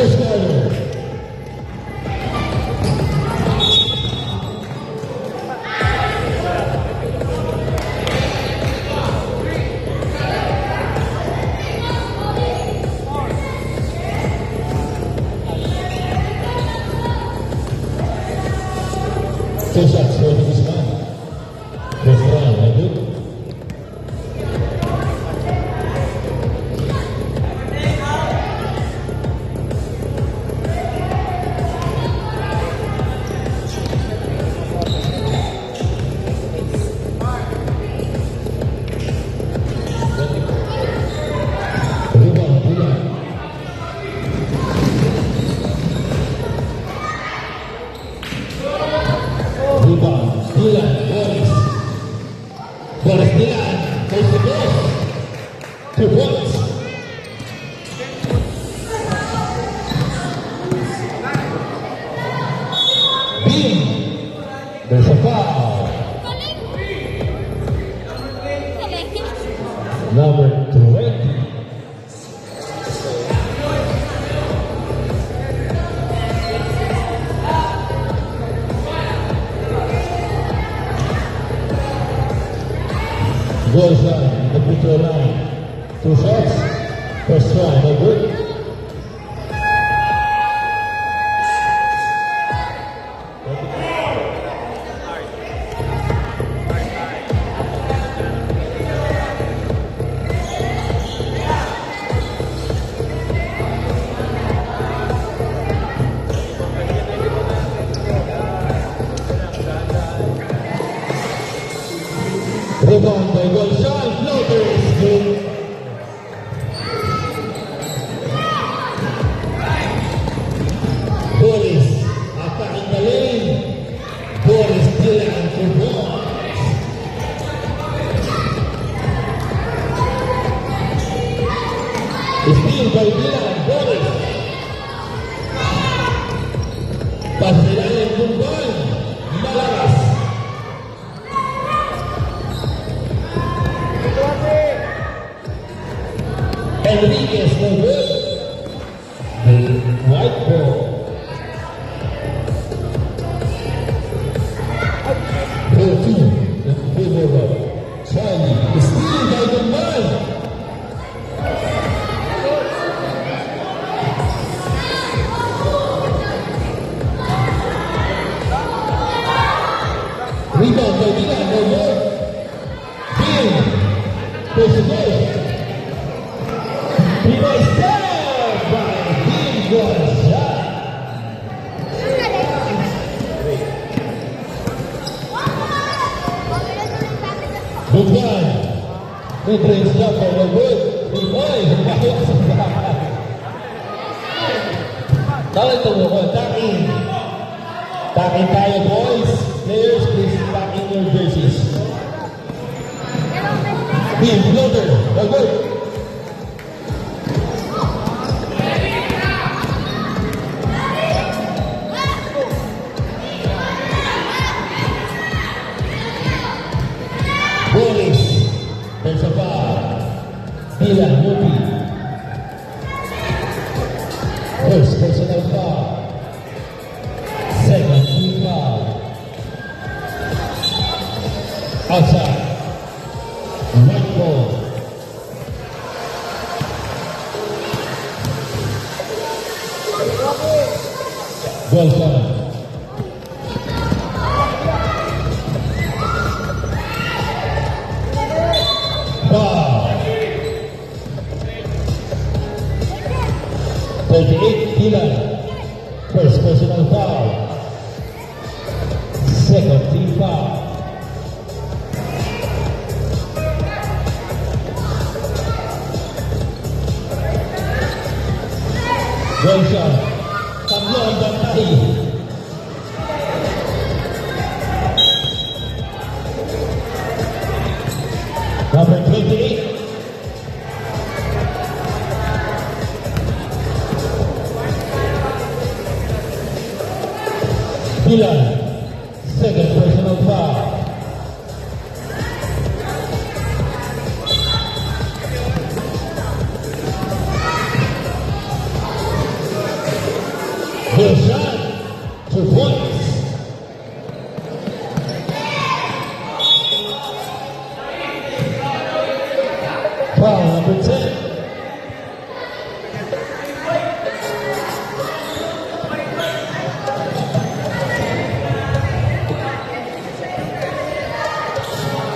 First quarter. Two shots for this one. First round, I do. Boris Dylan, goes to goal. 2 points. Beam. There's a foul. Number 20. Goal shot, the free throw line. 2 shots. First one, no good. Rebound by Gonzal, floater is good. Boris attacking the lane. Boris Dylan for points. Steal by Dylan, Boris. Pasilayan ng ball. Malakas. Enriquez no good. The white ball. 14 in favor of Charlie. Steal by the man. Rebound by Dylan, no good. Bill goes to goal. He was there by Team Gonzal. Good one. Mid-range jumper, no good. Oy, humayak sa bahay. Tawag ito mo ko, takin. Takin tayo, boys. Players, please pack in your jerseys. Team floater, no good. Boris, there's a foul. Dylan, Ruby. First personal foul. Second team foul. Outside. Right ball. Goal shot. Foul. 38, Dylan. First personal foul. Second team foul. Goal shot. Tatlo ang bantay. Number 28. Dylan, second personal foul. Your shot. 2 points. Foul number 10.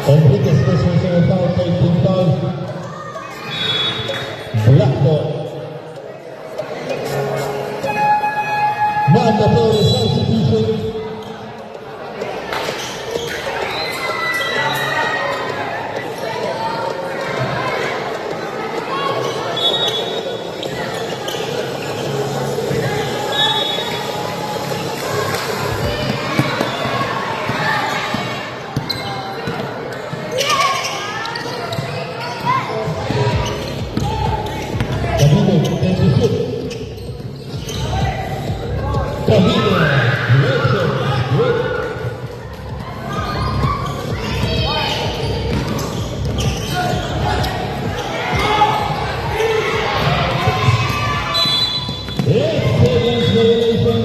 Enriquez first personal foul, 13 foul. Black ball. Mandatory substitution. Camino, thank you, shoot. Camino, direction, good. Excellent revelation.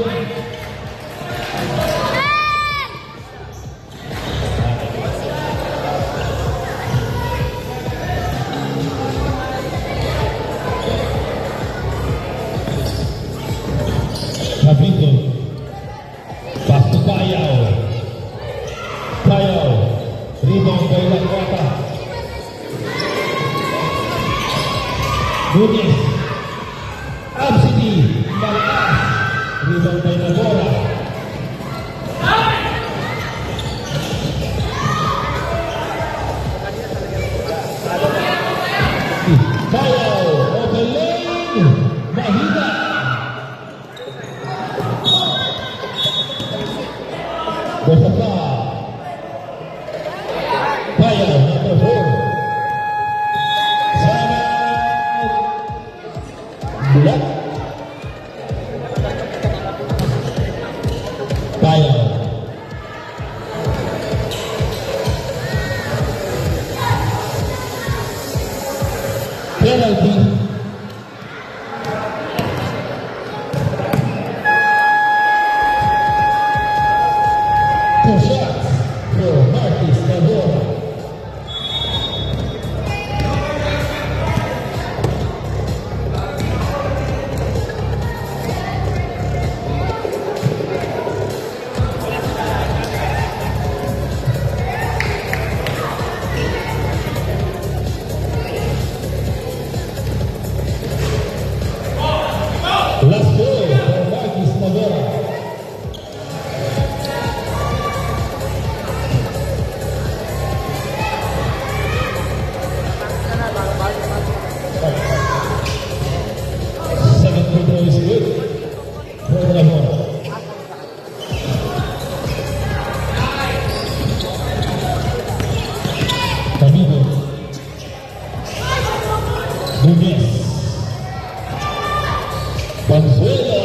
Capito. Pass to Payao. Payao. Rebound by Lakwata. Nunez. Absidi. Malakas. Rebound by Nagora. Payao. Open lane. Mahina. There's a foul. Payao, number 4. Timeout. Black. Payao. Penalty. Two shots for Marcus Nagora. Last goal for Marcus Nagora. Second free throw is good for Nagora. Camino. Nunez. Valenzuela.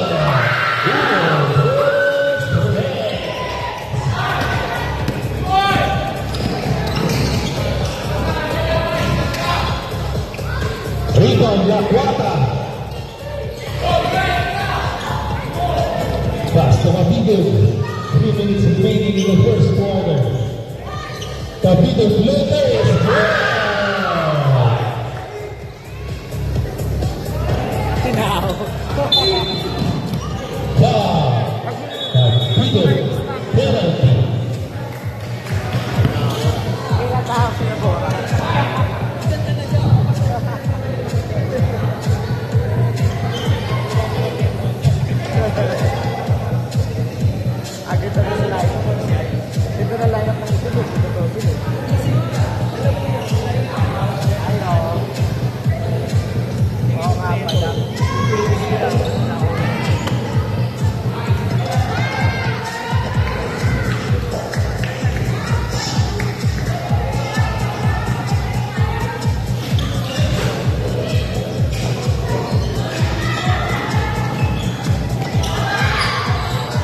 Rebound Lakwata. Pass to Capito. 3 minutes remaining in the first quarter. Capito floater is good. Foul. Capito. Penalty.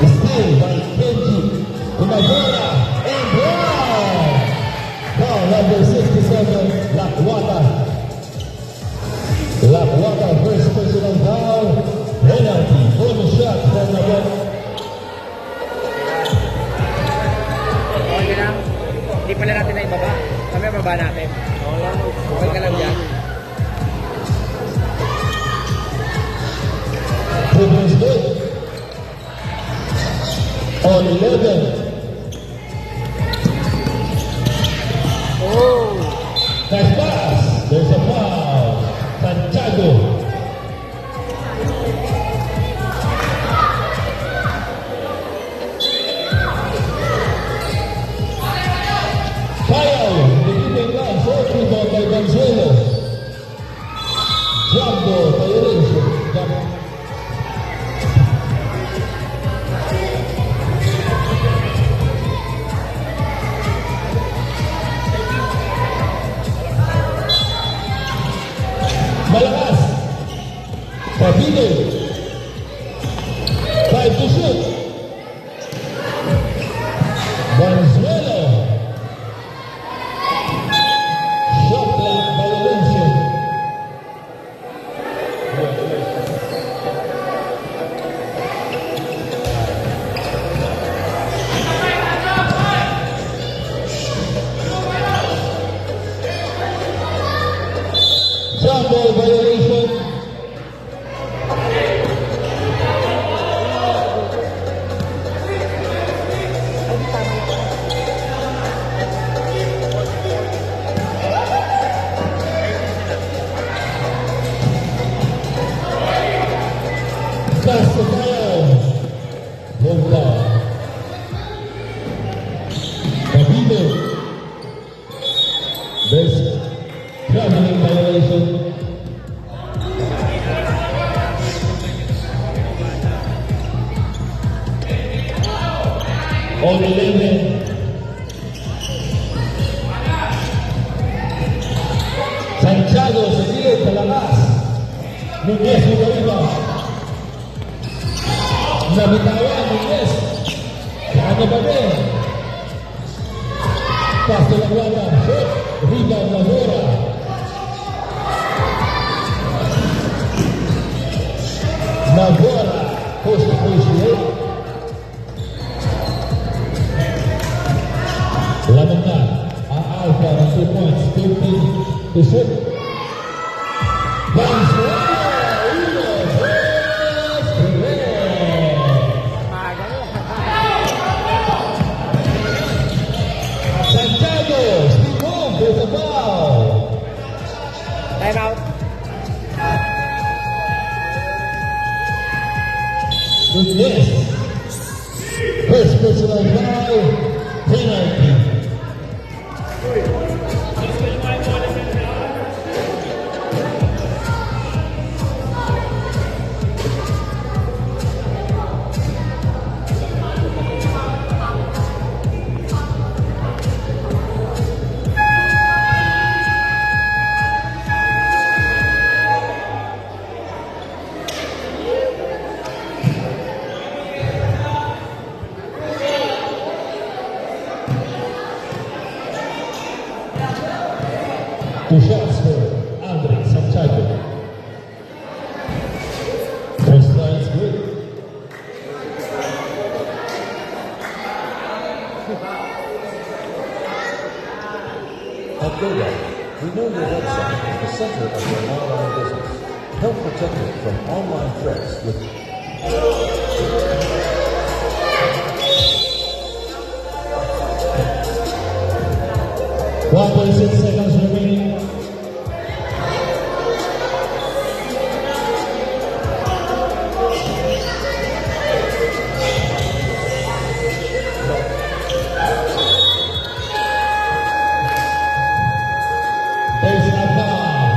Still by Kenji Nagora and Brown. Foul number 67, Lakwata. Lakwata, first personal foul. Penalty for the shot from Nagora. Previous good. On 11. Nice pass. There's a foul. Santiago. Foul. Beginning now. Short rebound by Gonzalo. Jumbo violation. Malakas. Pabilo. 5 to shoot. Valenzuela. Shot clock violation. Jumbo violation. Pass the ball. Hold on. Pabilo. There's traveling violation. On 11. Santiago sa gilid, palakas. Nunez mo ba? Nabitawan, Nunez. Ano ba din? Pass to Laguana. Shot. Rebound Lahora. Lahora. Post appreciate. Laman na. Ang Alpha ng 2 points. 15 to shoot. Valenzuela. Santiago. Steve Home. There's a foul. Time out. Nunez. First personal foul. Penalty. Two shots for Andre Santiago. First line's good. At GoDaddy, we know your website is the center of your online business. Help protect it from online threats with 1.6 seconds remaining. There's a foul.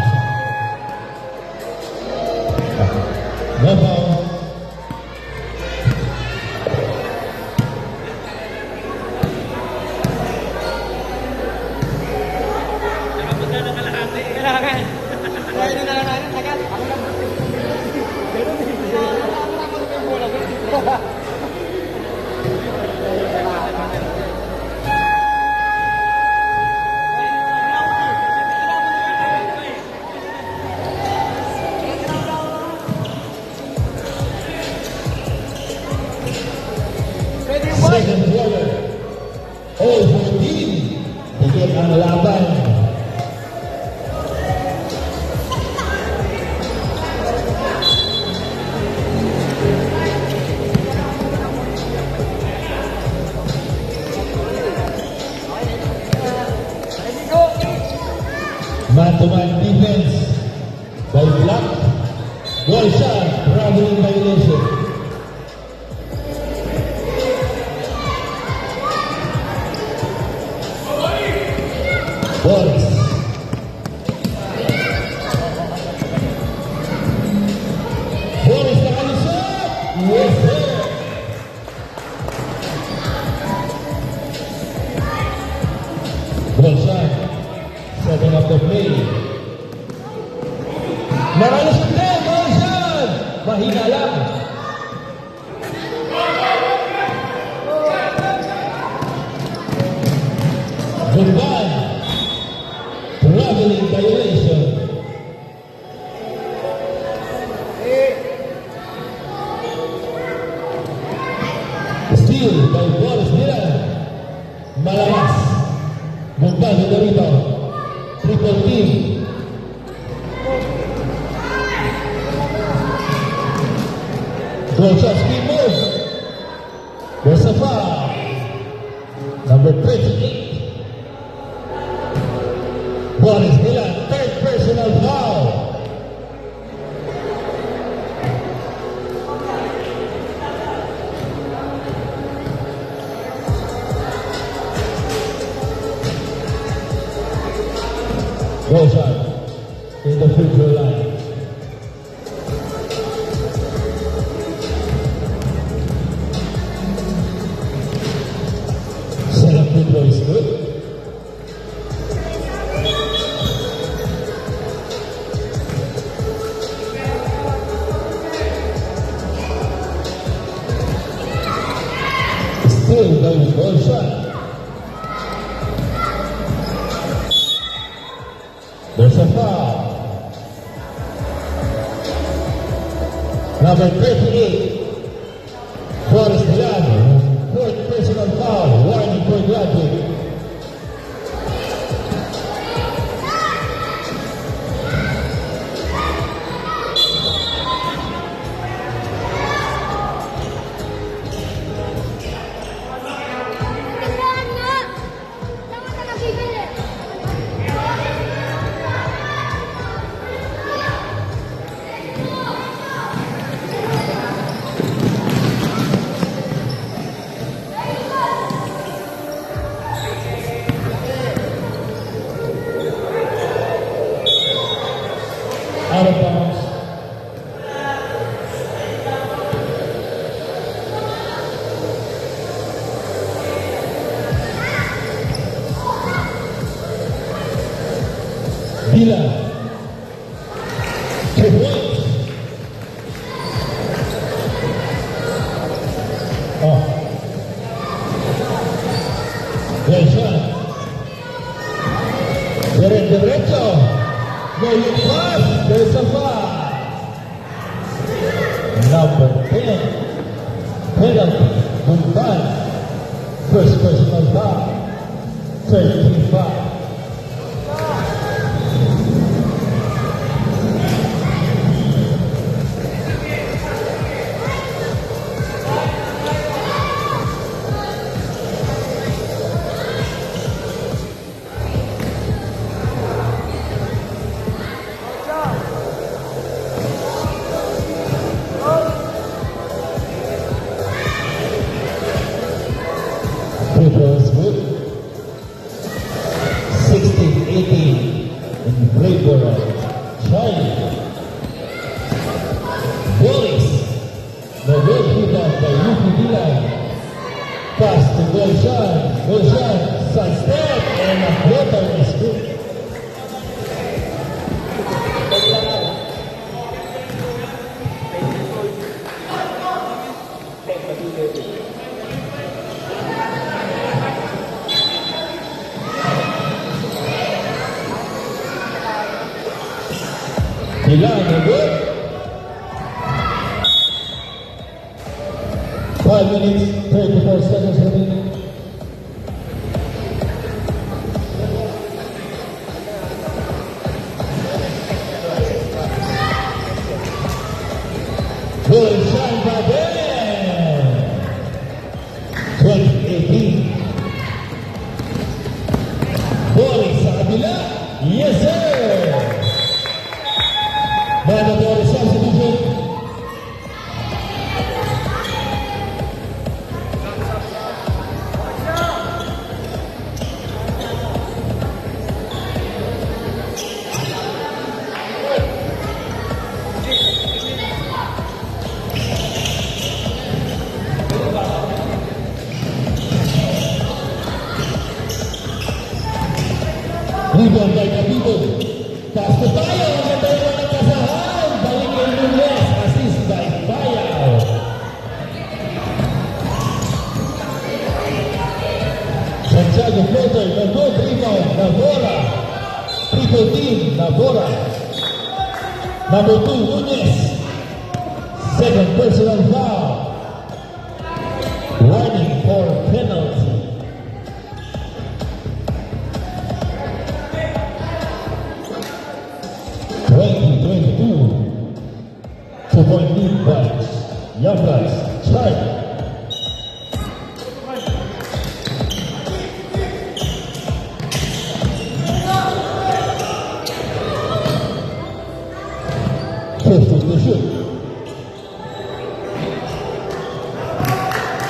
No foul. Kailangan. Pwede na lang natin. Tagal. Ako lang. Second quarter. All 14. Higit ang laban. Goodbye. Traveling violation. Steal by Boris Dylan. Malakas. Goodbye to the rebound. Triple team. Goal shot, speed move. There's a foul. Number 28. Boris Dylan, third personal foul. Goal shot in the free line. Setup free throw is good. Still no goal shot. There's a foul. Number 38, Boris Dylan, fourth personal foul, warning for graduate. Out of bounds. Dylan. 2 points. Oh. Good shot. Derecho. No look pass. There's a foul. Number 10. Penalty. Goodbye. First personal foul. 13 foul. Free throw is good. 16-18 in Brayboro. Charlie. Boris. The good rebound by Yuki Dylan. Pass to Golshan. Golshan. Sidestep and a floater is good. Dylan, good. 5 minutes, 34 seconds remaining. Good shot by Ben. 20-18. Boris sa kabila. Yes, sir. Mandatory substitution. Rebound by Capito. Taas na tayo. Ang ganda yung mga kasahan. Balik kay Nunes. Assist by Bayaw. Navora. Triple team, Navora. Number 2, Nunez. Second personal foul. Warning for penalty. Two-point lead by Young Guys. Charge. Fifth to shoot.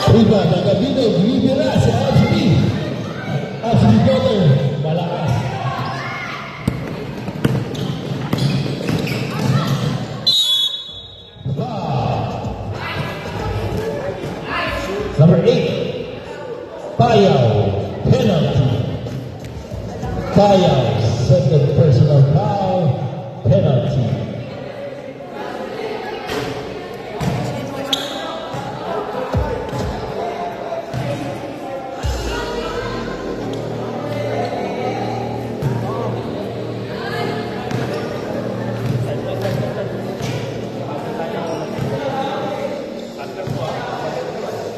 Rebound ang Gabino, bibira si RCB. RCB Daughter, malakas. Number 8, Payaw, penalty. Payaw, second personal foul, penalty.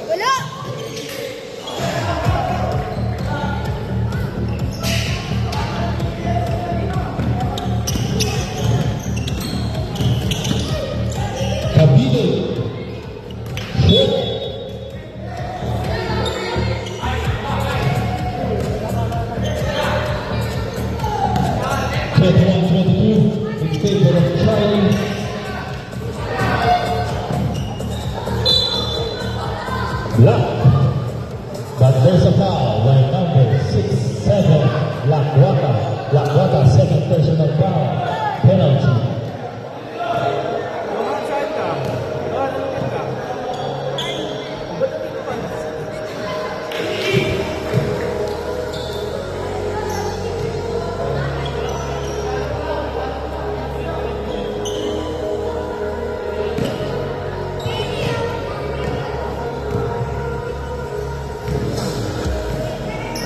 Wala! Kabilo, shoot. Twenty-one, 22, in favor of Charlie. Lock. But there's a foul by number 6-7, Lakwata. Lakwata, second personal foul, penalty.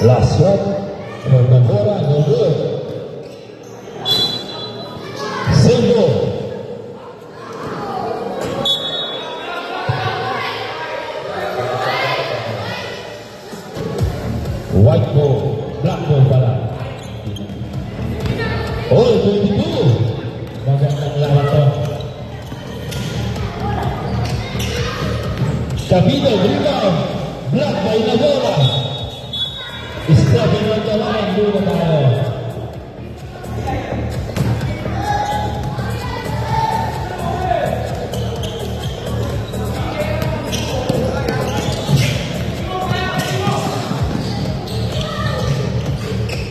Last shot for Navora, no good. Single. White ball, black ball pala. Oh, 22. Magandang lahat to. Kabino, rebound. Black by Navora. Stepping on the line, muna tayo.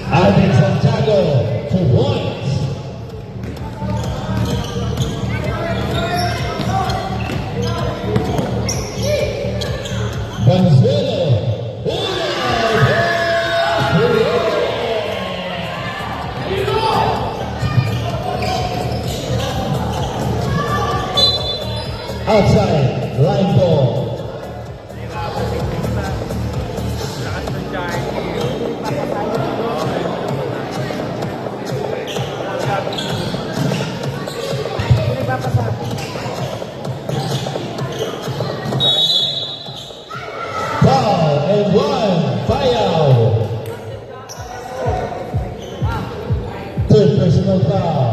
Alvin Santiago, 2 points. Venezuela. Outside, line ball. Foul and 1, Payaw. Third personal foul.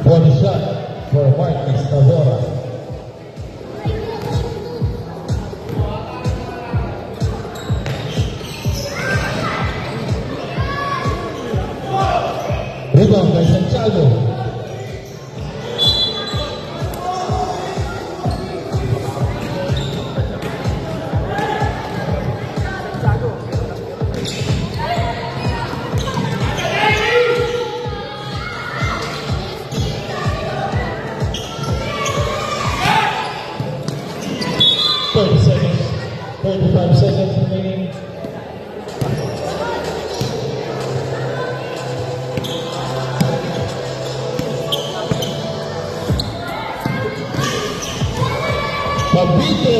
Body shot for Marcus Navora. Rebound by Santiago. Seconds, 35 seconds remaining. Cavite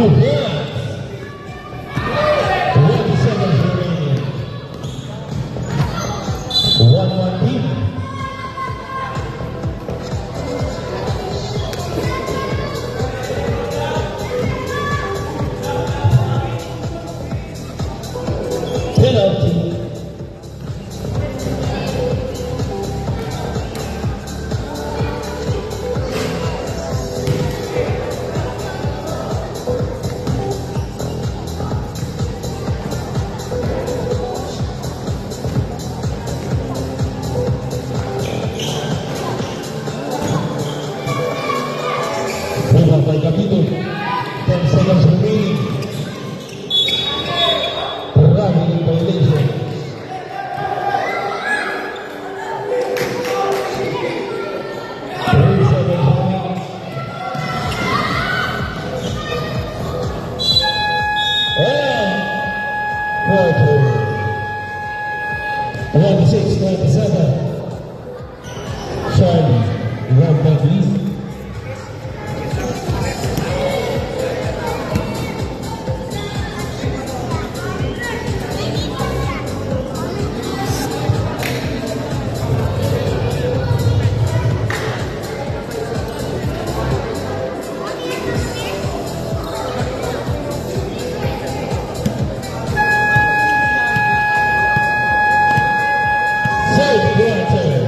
Two points. 20 seconds remaining. 1-1 team. Penalty. Bola by Capito. 10 seconds remaining. Traveling violation. Three seconds remaining. And quarter. 26-27. Charlie, 1 point lead. Third quarter.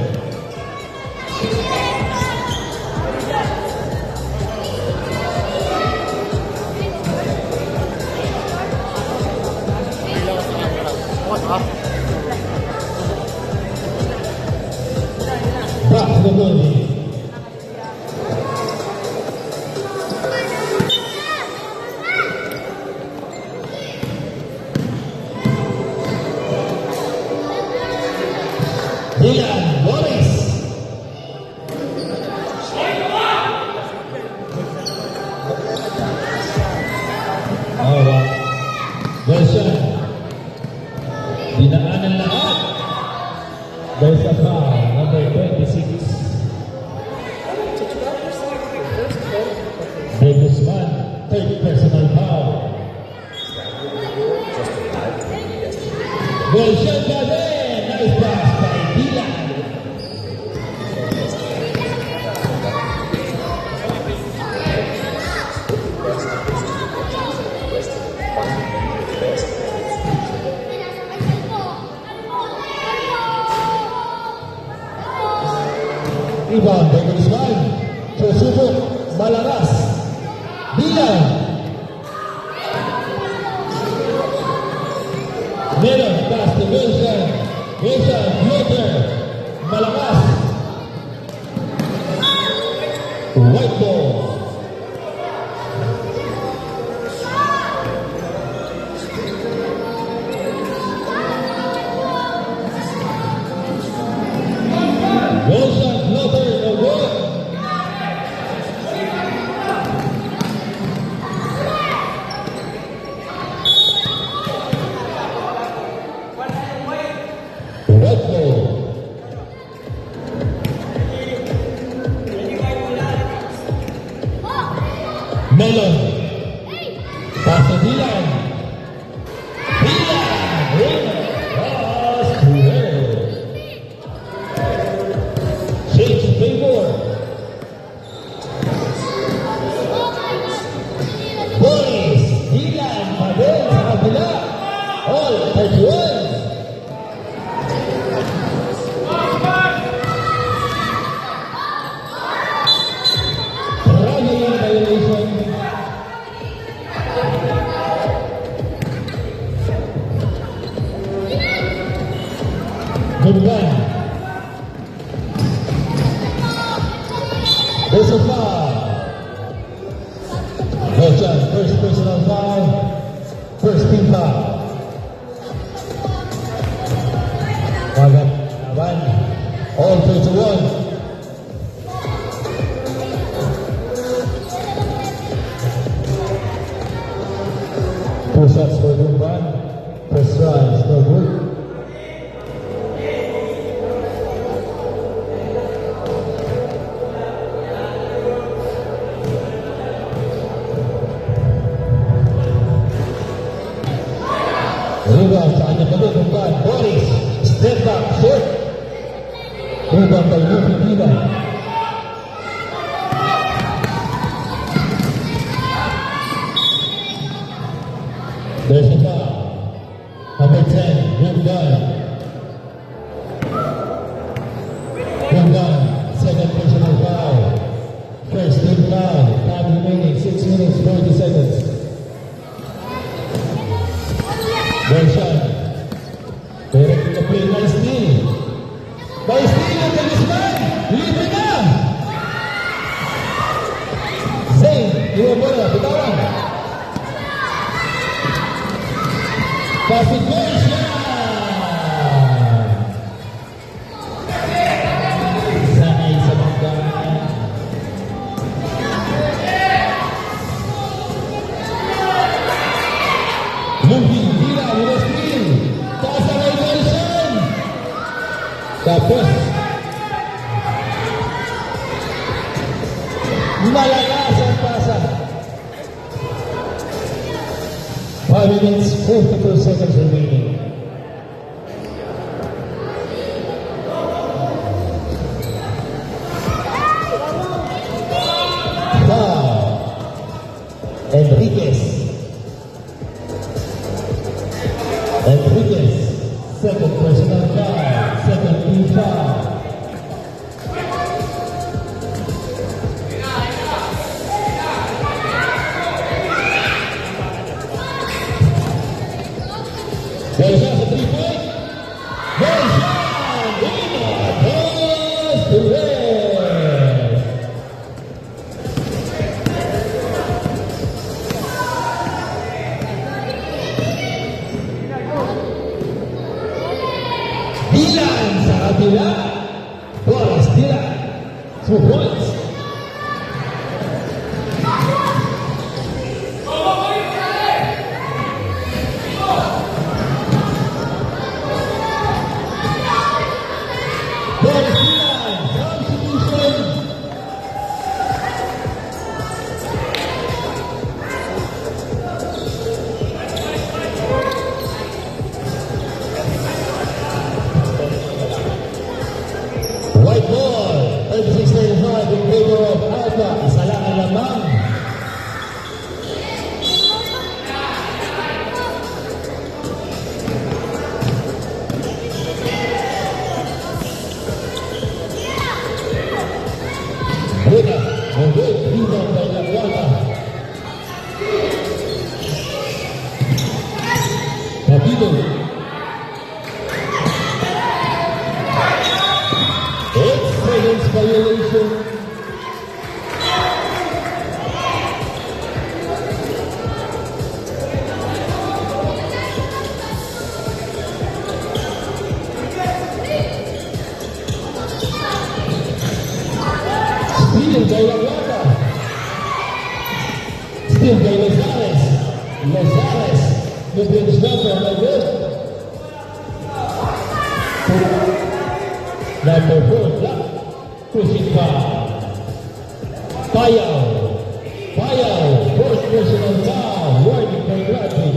Back to the building. Dylan Wallace. Version. Dinaanan lahat. There's a foul, number 26. Dave Guzman, third personal foul. Version pa din. Nice pass by Dylan. Rebound by Guzman. Susubok, malakas. Dylan. Meron, pass to Wilson. Wilson, floater. Malakas. White ball. Wilson, floater, no good. White ball. Melon. Pass to Dylan. Dylan. Pass to Melon. Shakes favor. Boys. Dylan. Padel sa kabila. All 31. Traveling violation. Good one. There's a foul. Version, first personal foul. First team foul. Wagat, laban. All 31. Two shots for Gumban. First run is no good. one, second personal foul. First team foul. Time remaining 6 minutes 40 seconds. Bershan. Direct to the play. Nice steal. Nice steal ng Talisman. Libre na. Zane. Iwa bola. Bitawan. Pasig Bershan. Sanay sa bangga. Moving. Tira. Mula steal. Taas ang Bershan. Tapos malakas ang pasa. 5 minutes 42 seconds remaining. Foul. Enriquez. Enriquez. Second personal foul. Second team foul. Bershan sa 3-point. Bershan! Winner! Goes to red! Dilan sa kabila. Boris Dilan. 2 points. Boris Dilan. Substitution. White ball, 36-35 in favor of Alpha. Isa lang ang lamang. Buena, good rebound by Laguarta. Capito. 8 seconds violation. Steal by Laguarta. Steal by Lozales. Lozales. The bench number, my good. Number 4, block. Pushing foul. Payaw. Payaw. Fourth personal foul. Warning by Bradley.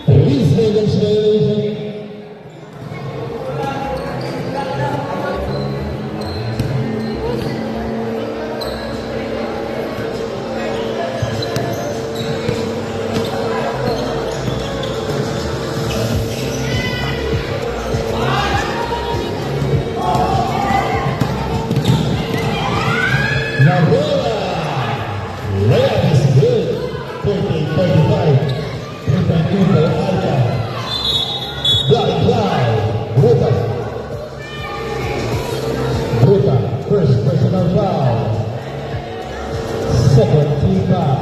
Release Vegas violation. Nabola. Layup is good. 30-35. 3.2 by Alta. Block fly. Ruta. Ruta. First personal foul. Second team foul.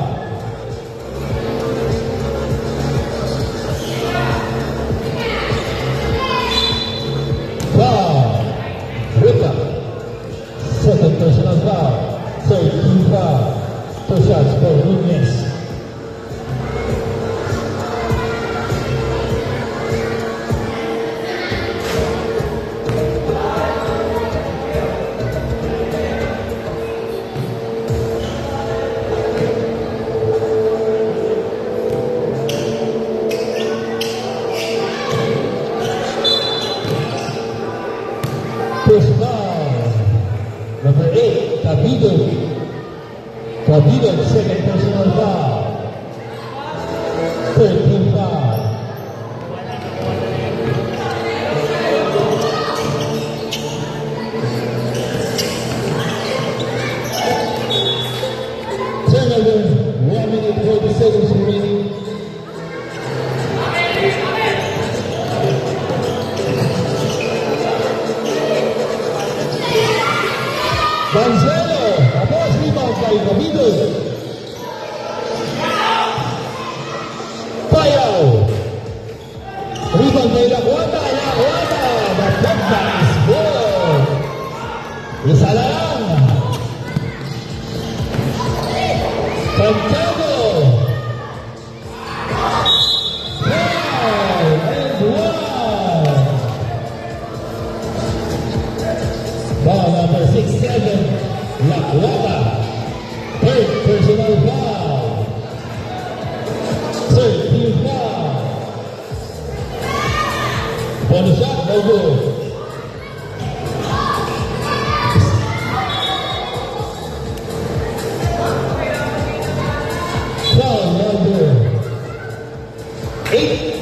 Foul. Ruta. Second personal foul. Third team foul. 2 shots for Nunez. First foul. Number 8, Cabido. Cabido, second personal foul. Lakwata, Lakwata. The putback is good. Isa lang. Santiago. Ball number 6-7, Lakwata. Third personal foul. Third team foul. One shot, no good. Foul number 8,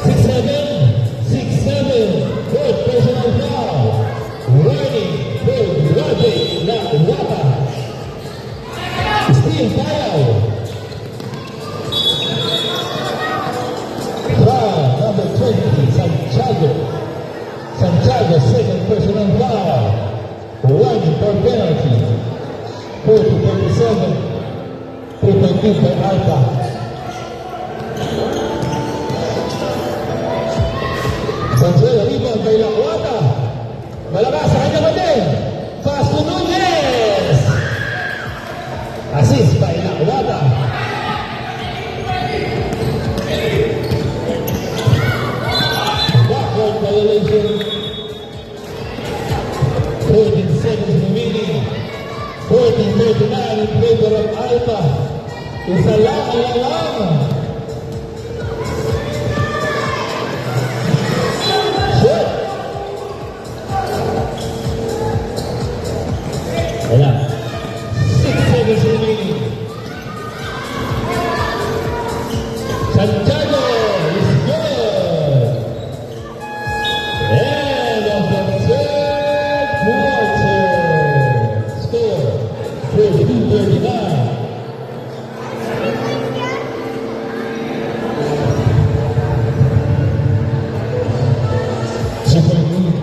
6-7, 6-7. Third personal foul. Running with Roderick Lakwata. Steve Foul. Foul number 20, Santiago. Santiago, second personal foul. Running for penalty. 40-37. 3.2 by Alta. Santiago, rebound by Lakwata. Malakas sa kanya pa din. Pass to Nunez. Assist by Lakwata. Backward violation. 14 seconds remaining. 14-39 in favor of Alta. Isa lang ang lalang. Shot. Wala. 6 seconds remaining. Santiago is good. End of the third quarter. Score 42-39. Super League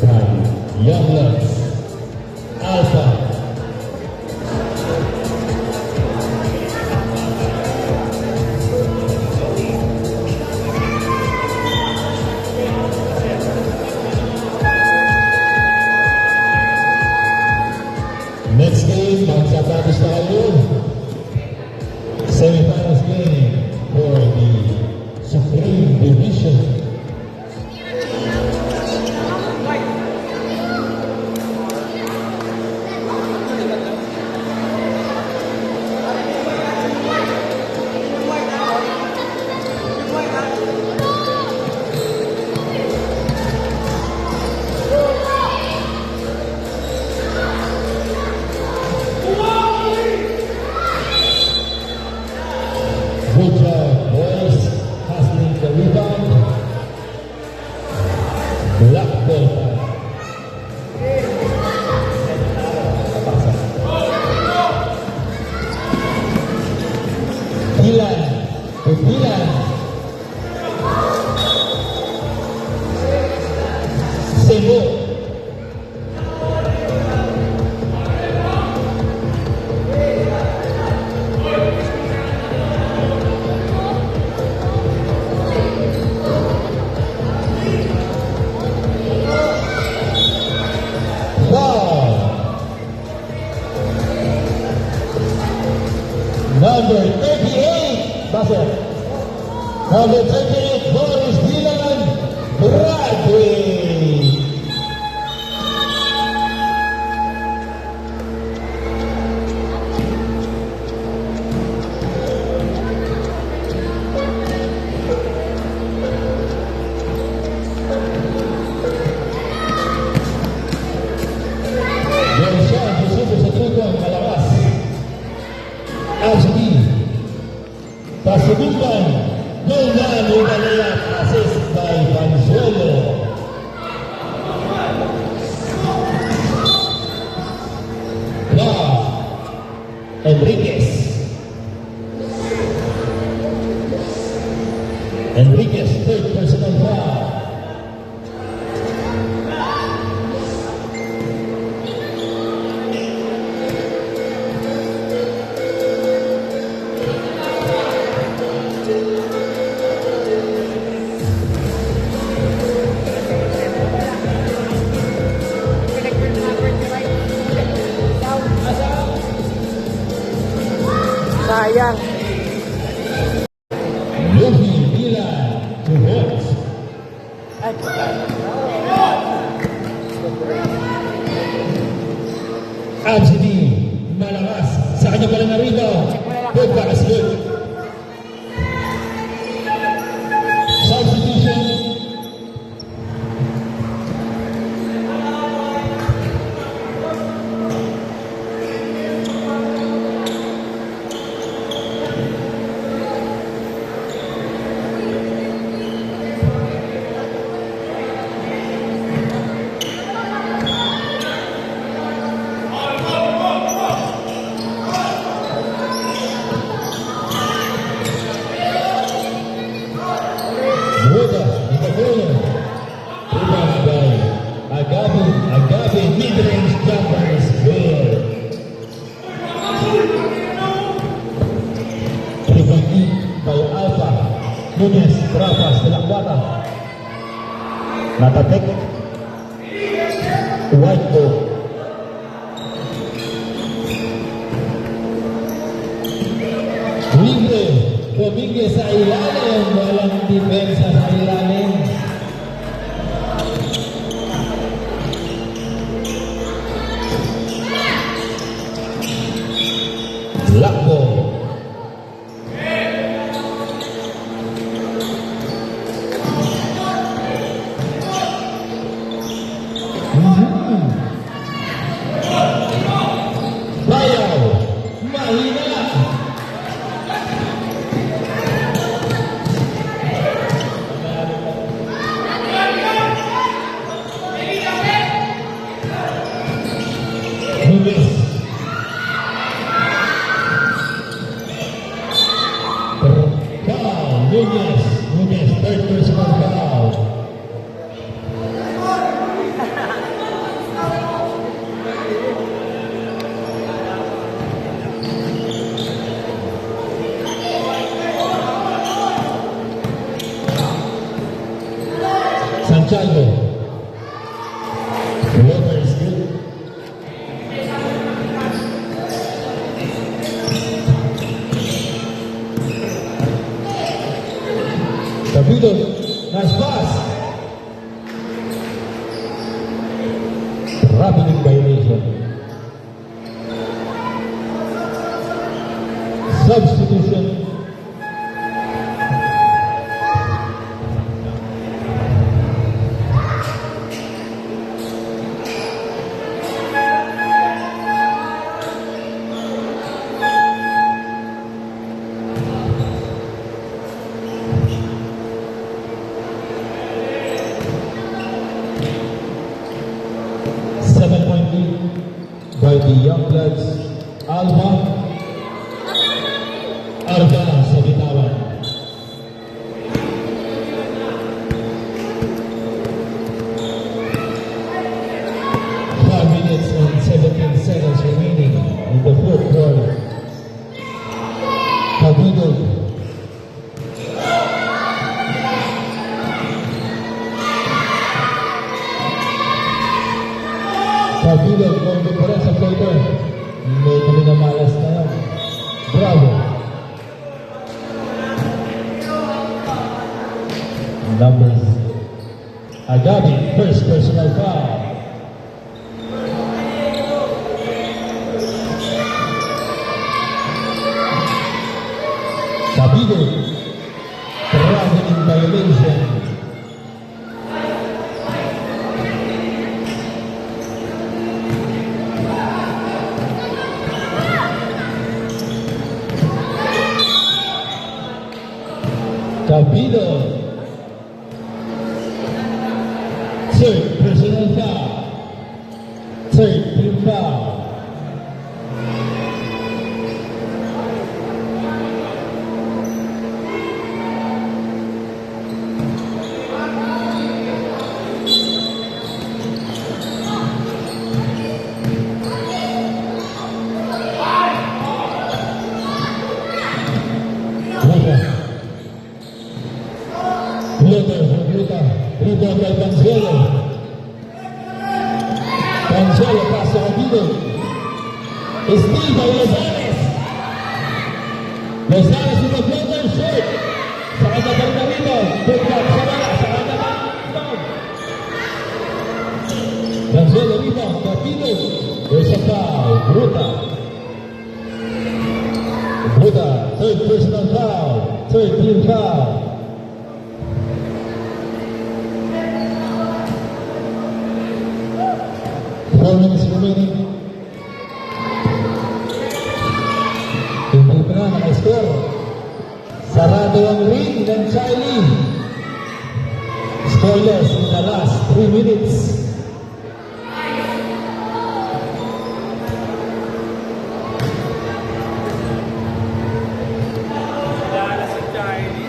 by Young Bloods. Alpha. Next game, magsapatos na kayo. Semifinals game for the Supreme Division. Good job, boys. Hustling the rebound. Black ball. Dylan. Dylan. Sebo. Number 38, Basel. Number 38, Boris Dylan Bradley. Yan siya, susunod sa tutong malakas. Ashley. Pasubukan. Nolan Ubalaya. Assist by Vanzuelo. Enriquez. Enriquez, third personal foul. Sayang. Luffy Dylan to Hawks. Ay, Absidi, malakas. Sa kanya pala na rebound. Good pass, good. Substitution. Buda, Itagono. Rebound by Agabi, mid-range jumper is good. Rebound by Alpha. Nunez, Trapas, Delakwata. Natatek. White ball. Libre, Dominguez sa ilalim, walang depensa sa ilalim. Lakbo. Bayaw, mahina. Nunez. Foul, Nunez, third personal foul. Santiago. Floater is good. Davido, nice pass. Rapid in violation. Substitution. By the young bloods, Alba Arga sa bitawan. Five minutes and 17 seconds remaining in the fourth quarter. Davido. Davido, going to put sa floater. Medyo minamalas na yan. Bravo. Numbers. Agabi, first personal foul. Davido, traveling in violation. Davido, third personal foul, third team foul. Rebound by Panzuelo. Panzuelo pass to Davido. Steal by Rosales. Gonzales with the floater short. Sa kanya bang na rebound. Put back sa wala. Sa kanya bang rebound. Venezuela rebound. Capito. There's a foul. Bruta. Bruta. Third personal foul. Third team foul. Four minutes remaining. Hindi pa na naka-score. Sarado ang ring ng Charlie. Scoreless in the last 3 minutes. Wala si Charlie.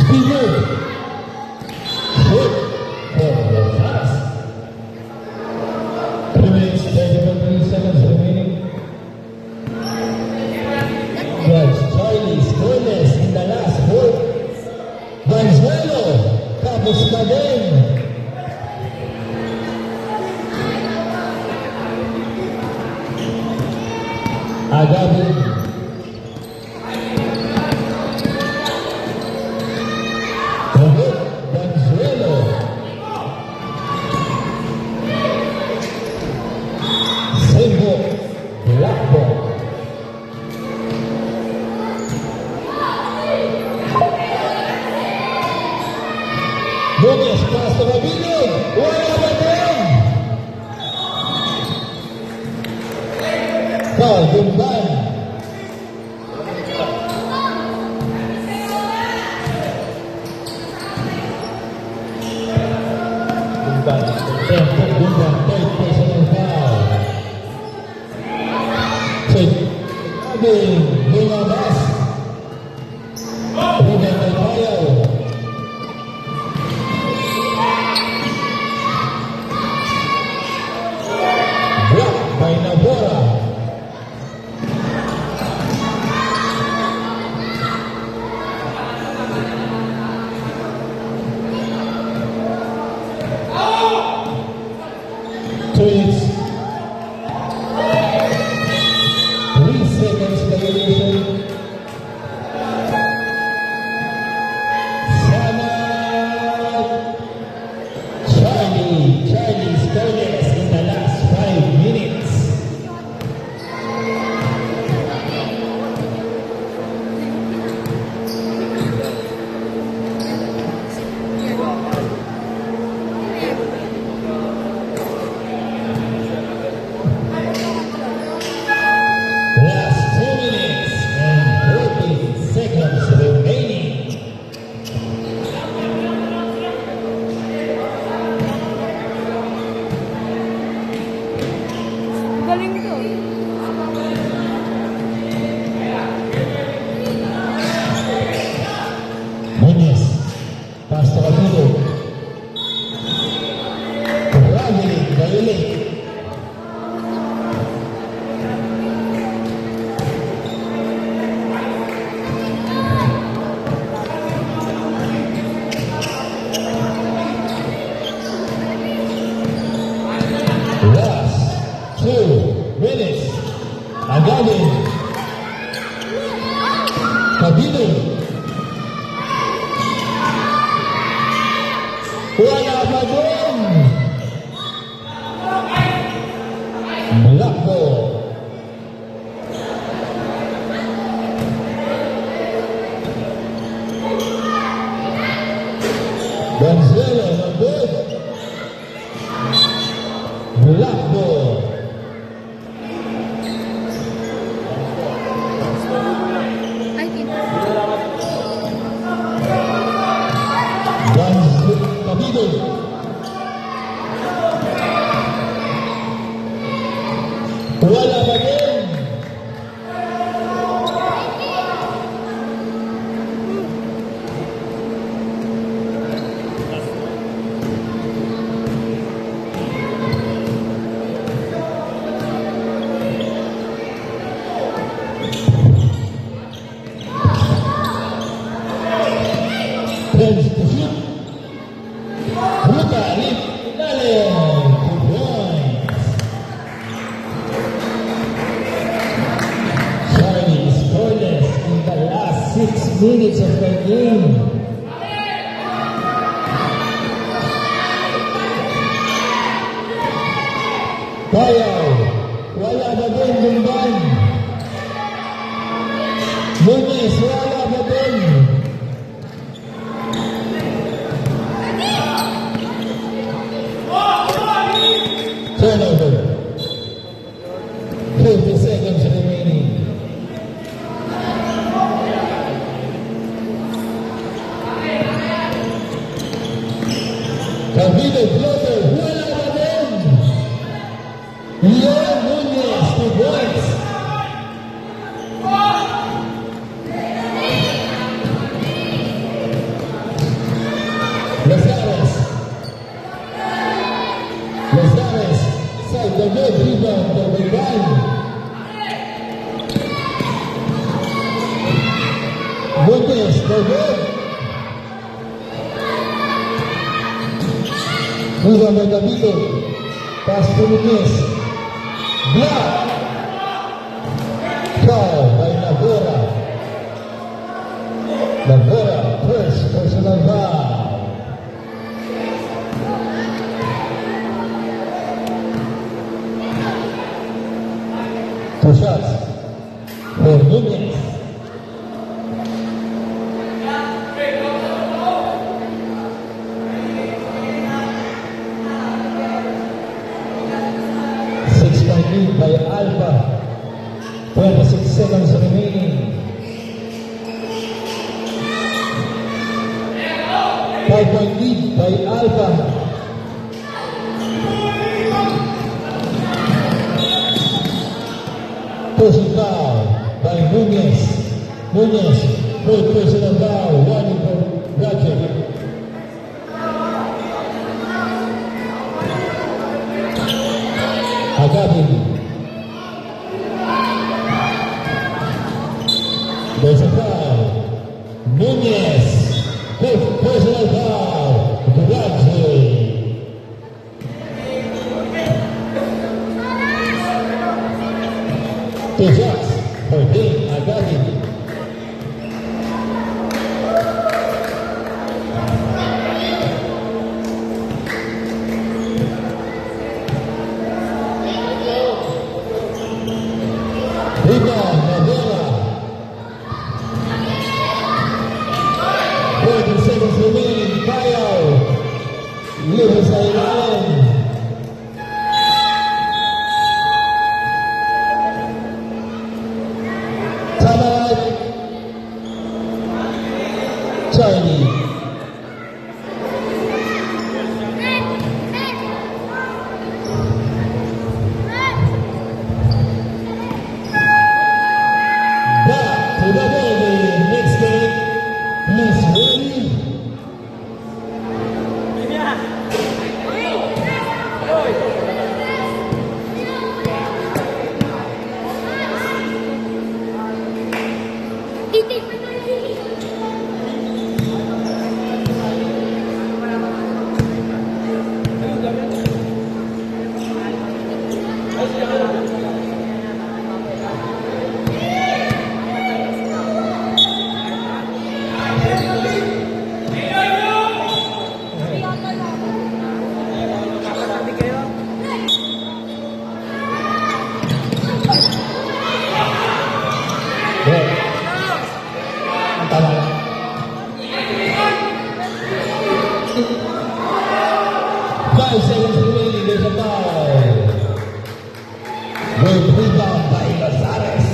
Steve. Shoot for Gonzales. 3 minutes, 33 seconds remaining. Judge Charlie scoreless in the last 4. Vanzuelo, tapos na din. Agabin. Robert Vanzuelo. Silvo Blackbo. Lunes pass to Mabilin. Wala ba din? Foul, Dumban. Dumban. Dumban, third personal foul. Check. Abing, lumabas. Ruben Alpayo. Block by Nabora. Twins. 3 seconds violation. Sana Charlie scoreless in the last 5 minutes. Last 2 minutes and 14 seconds remaining. Galing to. Muñez, pass to Camilo. Traveling, violate. Last 2 minutes. Agavin. Camilo. Wala pa doon. Blackbo. Vanzuelo, no good. Blackbo. Ay, dito. Camilo. minutes of the game. Bayaw, wala na din Lumban. Lunes, wala na din. Turnover. 50 seconds remaining. Cavite floater, wala na din. Leon Nunez, 2 points. Lazares. Lazares, side the good rebound for the gun. Nunez, the good. Rebound by Cavite. Pass to Nunez. Block. Foul by Navora. Navora, first personal foul. Two shots for Nunez. Six-point lead by Alpha. 26 seconds remaining. 5-point lead by Alpha. Personal foul by Nunez. Nunez, third personal foul, one for Roger. Agapin. There's a foul. Nunez, fifth personal foul, Roger. Two shots for Dane Agapin. Rebound, Navera. 40 seconds remaining. Bayaw. Libre sa ilalim. Timeout. Charlie. Back to the building. Next game. Please ready. Well, ang tama lang. 5 seconds remaining. There's a foul. Good rebound by Lazares.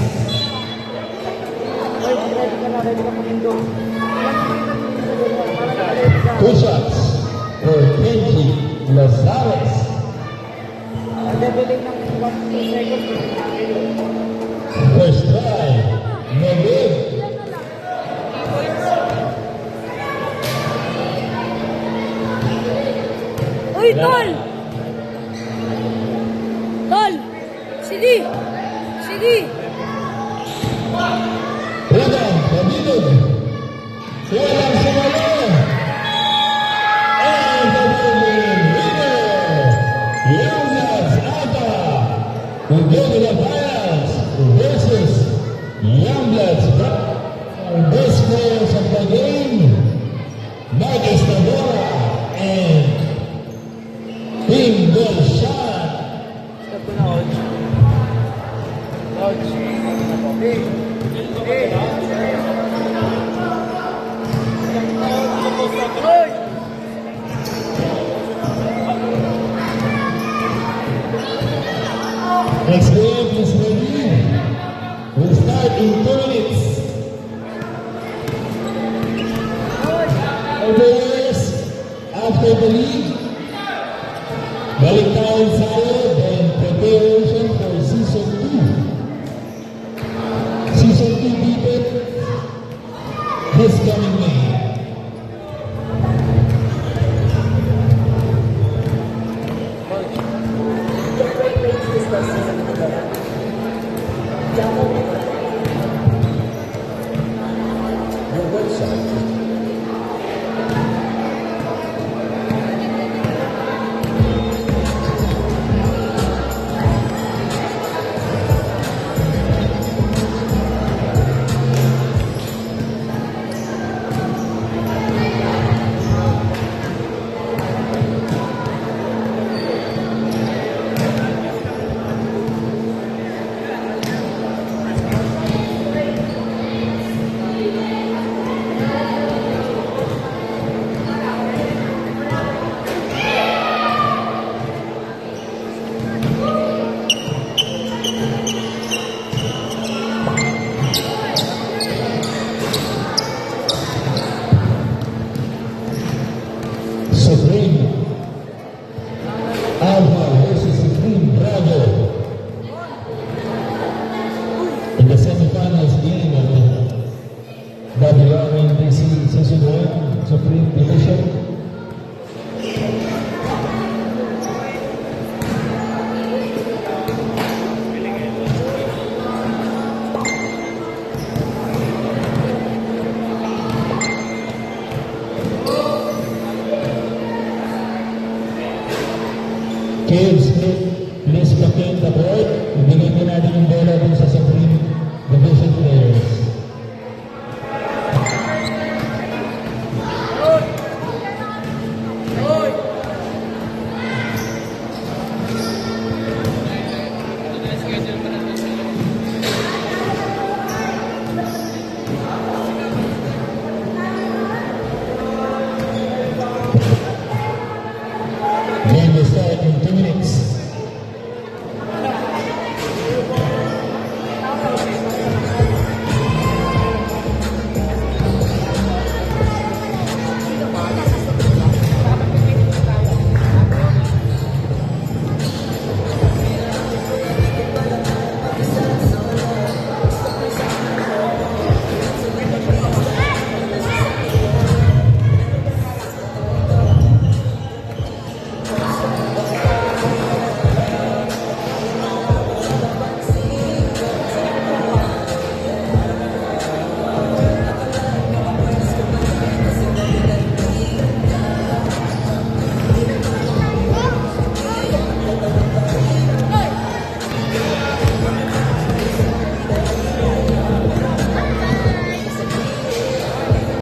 Two shots for Kenji Lazares. First try, no good. Uy, Tol! Tol! Sidi! Sidi! Rebound, Davidog. Walang sumalo. And the winning winner, Younglas Alpha. Together the Finals versus Younglas. This players of the game, Marcus Navora and Team Golshan. Step ko na, coach. Coach. Hey. Hey. Coach. Next game is ready. We'll start in 2 minutes. Players after the league, balik tayo tayo, then preparation for Season 2. Season 2 debut this coming May. Your website is Supreme Alpha versus Supreme Bravo in the semifinals game of the WRNTC Season 1 Supreme Division. Kids, please vacate the board. Ibigay din natin yung bola dun sa Supreme